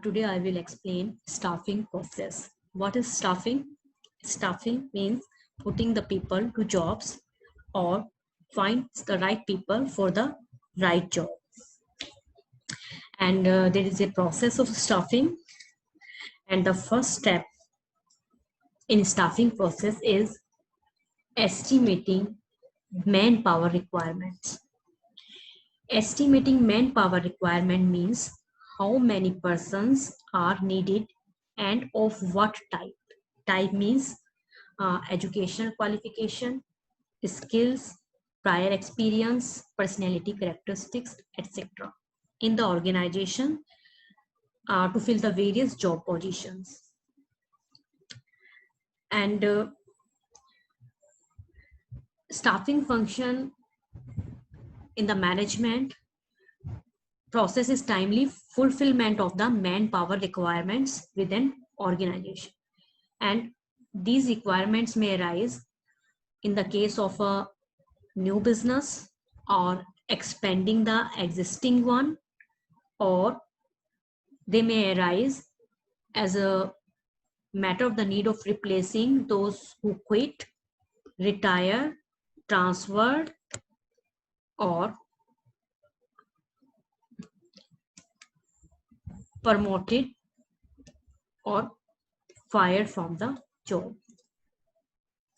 Today I will explain staffing process. What is staffing? Staffing means putting the people to jobs or find the right people for the right job. And there is a process of staffing. And the first step in staffing process is estimating manpower requirements. Estimating manpower requirement means how many persons are needed and of what type. Type means educational qualification, skills, prior experience, personality characteristics, etc. in the organization to fill the various job positions. And staffing function in the management process is timely fulfillment of the manpower requirements within organization. And these requirements may arise in the case of a new business or expanding the existing one, or they may arise as a matter of the need of replacing those who quit, retire, transferred, or promoted or fired from the job.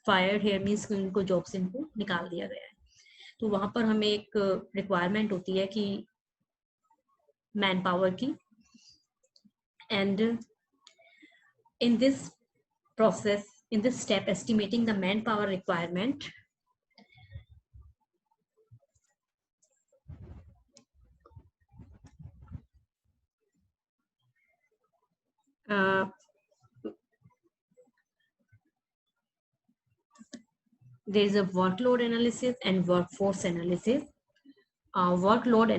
Fired here means उनको job से इनको निकाल दिया गया है. तो वहां पर हमें एक रिक्वायरमेंट होती है कि मैन पावर की. And in this process, in this step, estimating the manpower requirement, there is a workload analysis and workforce analysis. Workload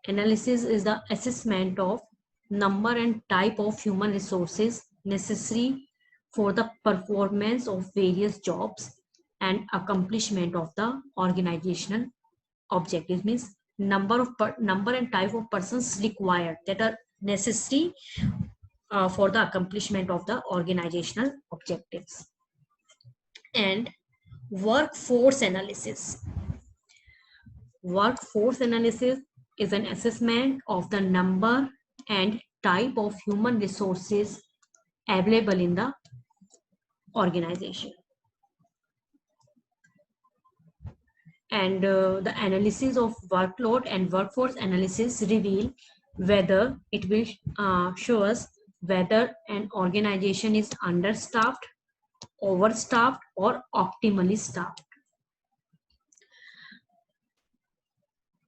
analysis is the assessment of number and type of human resources necessary for the performance of various jobs and accomplishment of the organizational objectives. Means number and type of persons required that are necessary for the accomplishment of the organizational objectives. And workforce analysis. Workforce analysis is an assessment of the number and type of human resources available in the organization. And the analysis of workload and workforce analysis reveal whether it will show us whether an organization is understaffed, overstaffed, or optimally staffed.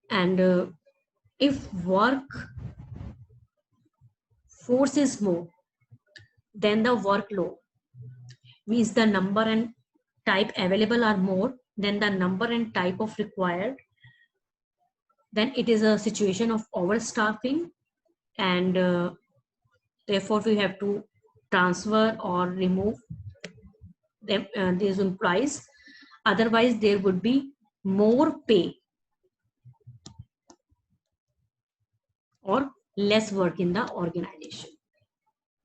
And if work force is more than the workload, means the number and type available are more than the number and type of required, then it is a situation of overstaffing, and therefore we have to transfer or remove them, these employees. Otherwise there would be more pay or less work in the organization.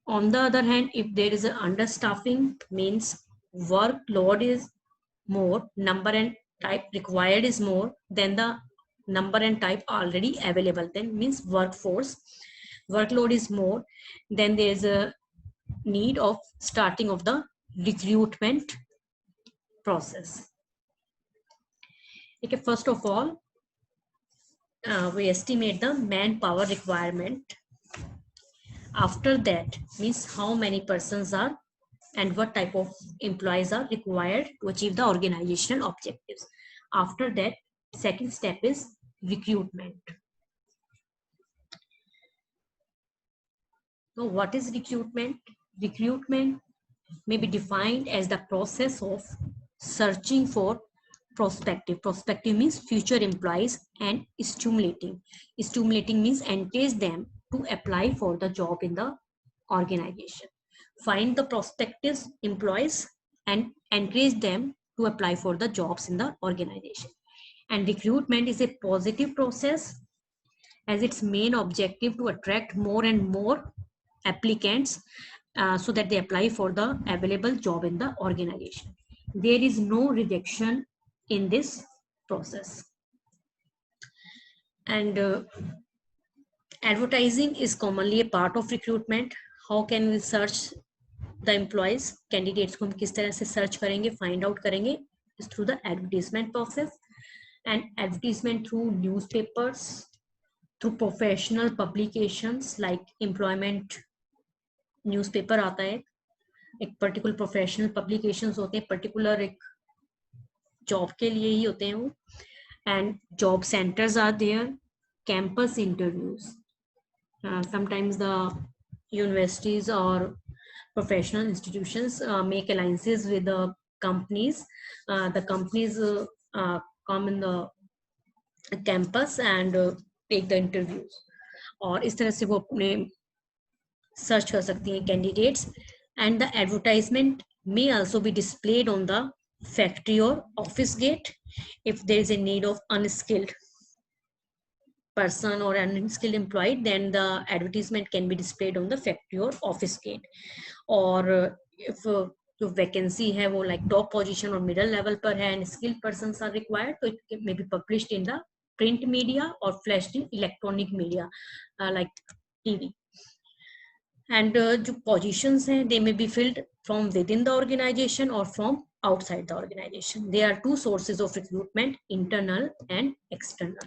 On the other hand, if there is an understaffing, means workload is more, number and type required is more than the number and type already available, then means workforce workload is more, then there is a need of starting of the recruitment process. Okay, first of all, we estimate the manpower requirement. After that, means how many persons are and what type of employees are required to achieve the organizational objectives. After that, second step is recruitment. So what is recruitment? Recruitment may be defined as the process of searching for prospective means future employees, and stimulating means encourage them to apply for the job in the organization. Find the prospective employees and encourage them to apply for the jobs in the organization. And recruitment is a positive process as its main objective to attract more and more applicants so that they apply for the available job in the organization. There is no rejection in this process. And advertising is commonly a part of recruitment. How can we search the employees? Candidates को हम किस तरह से search करेंगे, find out करेंगे, is through the advertisement process. And advertisement through newspapers, through professional publications like employment newspaper आता है, एक particular professional publications होते हैं, particular एक job के लिए ही होते हैं वो. And job centers are there, campus interviews. Sometimes the universities or professional institutions make alliances with the companies. The companies come in the campus and take the interviews. और इस तरह से वो अपने search कर सकती हैं candidates. And the advertisement may also be displayed on the factory or office gate if there is a need of unskilled person or an unskilled employee, then the advertisement can be displayed on the factory or office gate. Or if जो vacancy है वो like top position or middle level पर है and skilled persons are required, so it may be published in the print media or flashed in electronic media like TV. And जो positions हैं, they may be filled from within the organization or from outside the organization. There are two sources of recruitment, internal and external.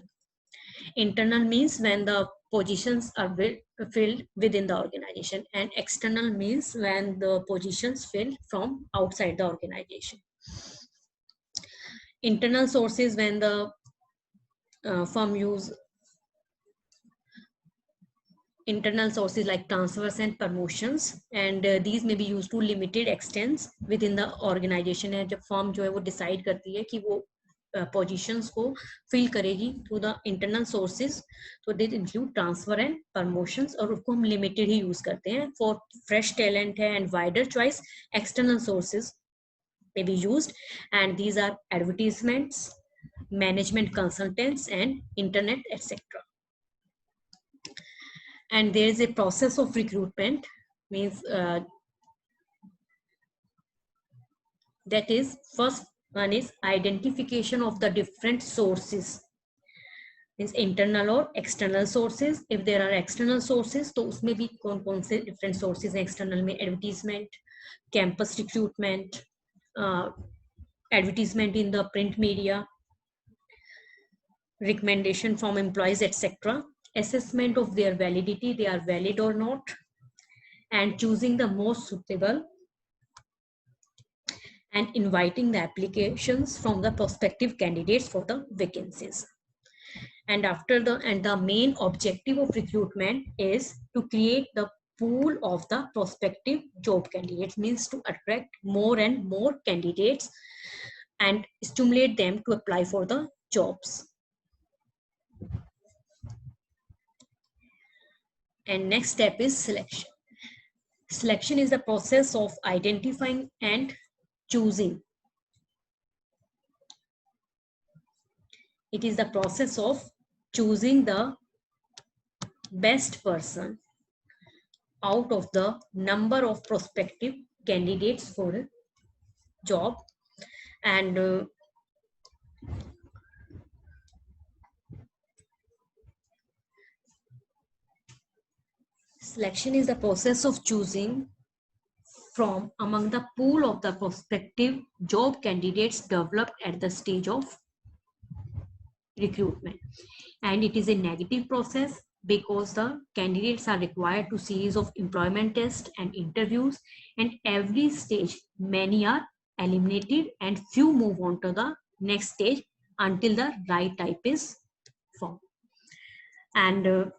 Internal means when the positions are filled within the organization, and external means when the positions filled from outside the organization. Internal sources when the firm use internal sources like transfers and promotions, and these may be used to limited extents within the organization. है जब firm जो है वो decide करती है कि वो positions को fill करेगी through the internal sources, so they include transfer and promotions, और उसको हम limited ही use करते हैं. For fresh talent है and wider choice, external sources may be used, and these are advertisements, management consultants, and internet, etc. And there is a process of recruitment, means that is, first one is identification of the different sources, means internal or external sources. If there are external sources, तो उसमें भी कौन-कौन से different sources हैं external में? Advertisement, campus recruitment, advertisement in the print media, recommendation from employees, etc. Assessment of their validity, they are valid or not, and choosing the most suitable, and inviting the applications from the prospective candidates for the vacancies. And the main objective of recruitment is to create the pool of the prospective job candidates, means to attract more and more candidates and stimulate them to apply for the jobs. And next step is selection. Selection is the process of identifying and choosing. It is the process of choosing the best person out of the number of prospective candidates for a job. And selection is the process of choosing from among the pool of the prospective job candidates developed at the stage of recruitment. And it is a negative process because the candidates are required to series of employment tests and interviews, and every stage many are eliminated and few move on to the next stage until the right type is formed. And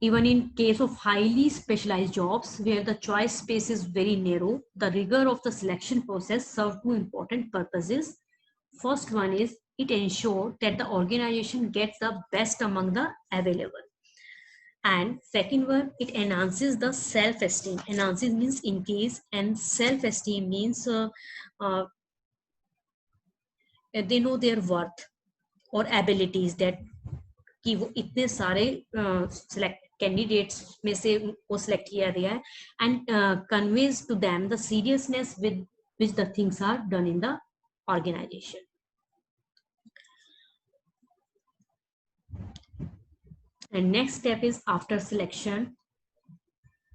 even in case of highly specialized jobs where the choice space is very narrow, the rigor of the selection process serves two important purposes. First one is it ensures that the organization gets the best among the available. And second one, it enhances the self-esteem. Enhances means increase, and self-esteem means they know their worth or abilities, that कि वो इतने सारे select candidates में से वो select किया गया है, and conveys to them the seriousness with which the things are done in the organization. And next step is after selection,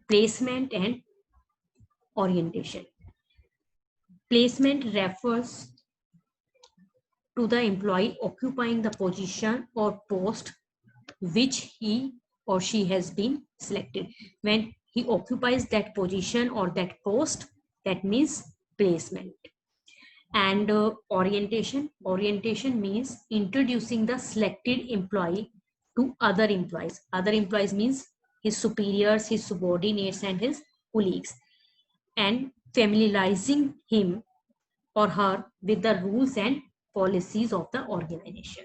placement and orientation. Placement refers to the employee occupying the position or post which he or she has been selected. When he occupies that position or that post, that means placement. And orientation means introducing the selected employee to other employees. Other employees means his superiors, his subordinates, and his colleagues, and familiarizing him or her with the rules and policies of the organization.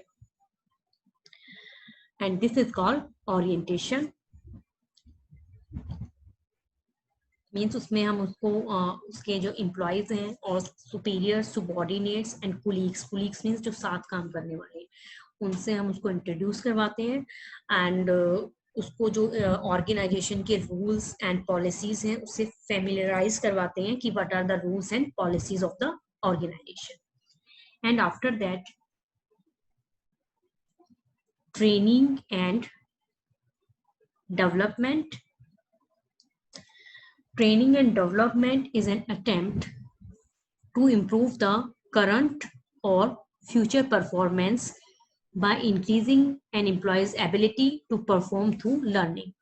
And this is called orientation. Means उसमें हम उसको उसके जो employees हैं और superior, सुबॉर्डिनेट्स and colleagues means जो साथ काम करने वाले हैं, उनसे हम उसको इंट्रोड्यूस करवाते हैं, एंड उसको जो ऑर्गेनाइजेशन के रूल्स एंड पॉलिसीज हैं उससे फेमिलियराइज करवाते हैं कि what are the rules and policies of the organisation. And after that training and development. Training and development is an attempt to improve the current or future performance by increasing an employee's ability to perform through learning.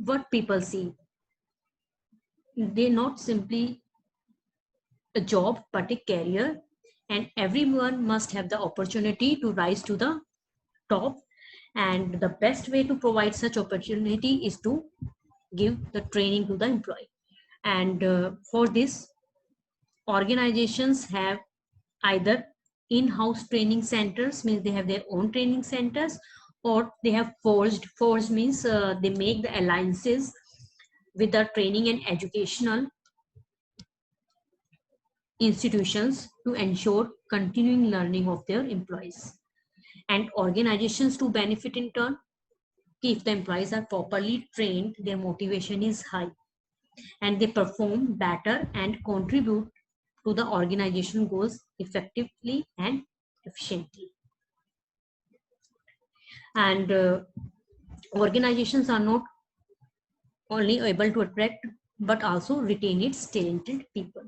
What people see, they not simply a job but a career, and everyone must have the opportunity to rise to the top. And the best way to provide such opportunity is to give the training to the employee. And for this, organizations have either in-house training centers, means they have their own training centers, or they have forged means they make the alliances with the training and educational institutions to ensure continuing learning of their employees. And organizations to benefit in turn, if the employees are properly trained, their motivation is high and they perform better and contribute to the organization goals effectively and efficiently. And organizations are not only able to attract but also retain its talented people.